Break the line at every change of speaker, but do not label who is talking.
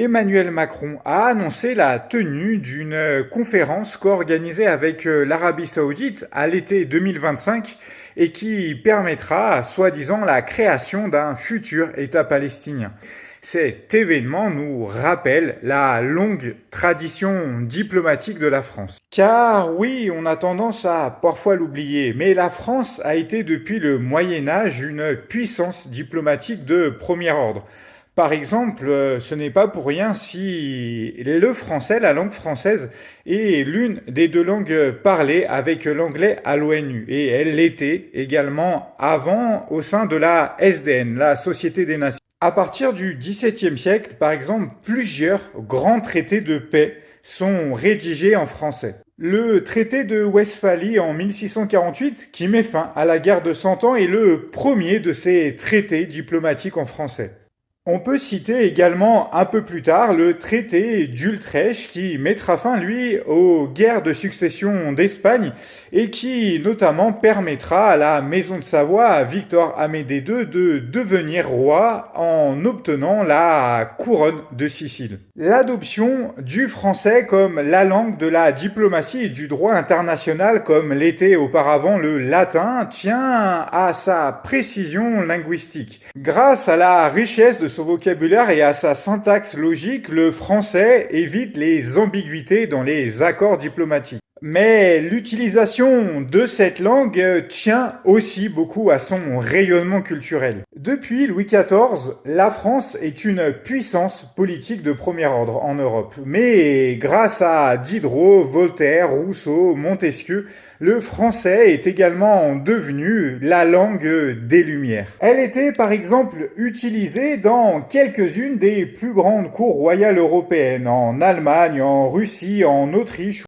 Emmanuel Macron a annoncé la tenue d'une conférence co-organisée avec l'Arabie Saoudite à l'été 2025 et qui permettra, soi-disant, la création d'un futur État palestinien. Cet événement nous rappelle la longue tradition diplomatique de la France. Car oui, on a tendance à parfois l'oublier, mais la France a été depuis le Moyen Âge une puissance diplomatique de premier ordre. Par exemple, ce n'est pas pour rien si le français, la langue française, est l'une des deux langues parlées avec l'anglais à l'ONU. Et elle l'était également avant au sein de la SDN, la Société des Nations. À partir du XVIIe siècle, par exemple, plusieurs grands traités de paix sont rédigés en français. Le traité de Westphalie en 1648, qui met fin à la guerre de Cent Ans, est le premier de ces traités diplomatiques en français. On peut citer également un peu plus tard le traité d'Utrecht qui mettra fin, lui, aux guerres de succession d'Espagne et qui notamment permettra à la Maison de Savoie, à Victor Amédée II, de devenir roi en obtenant la couronne de Sicile. L'adoption du français comme la langue de la diplomatie et du droit international comme l'était auparavant le latin tient à sa précision linguistique. Grâce à la richesse de son vocabulaire et à sa syntaxe logique, le français évite les ambiguïtés dans les accords diplomatiques. Mais l'utilisation de cette langue tient aussi beaucoup à son rayonnement culturel. Depuis Louis XIV, la France est une puissance politique de premier ordre en Europe. Mais grâce à Diderot, Voltaire, Rousseau, Montesquieu, le français est également devenu la langue des Lumières. Elle était par exemple utilisée dans quelques-unes des plus grandes cours royales européennes, en Allemagne, en Russie, en Autriche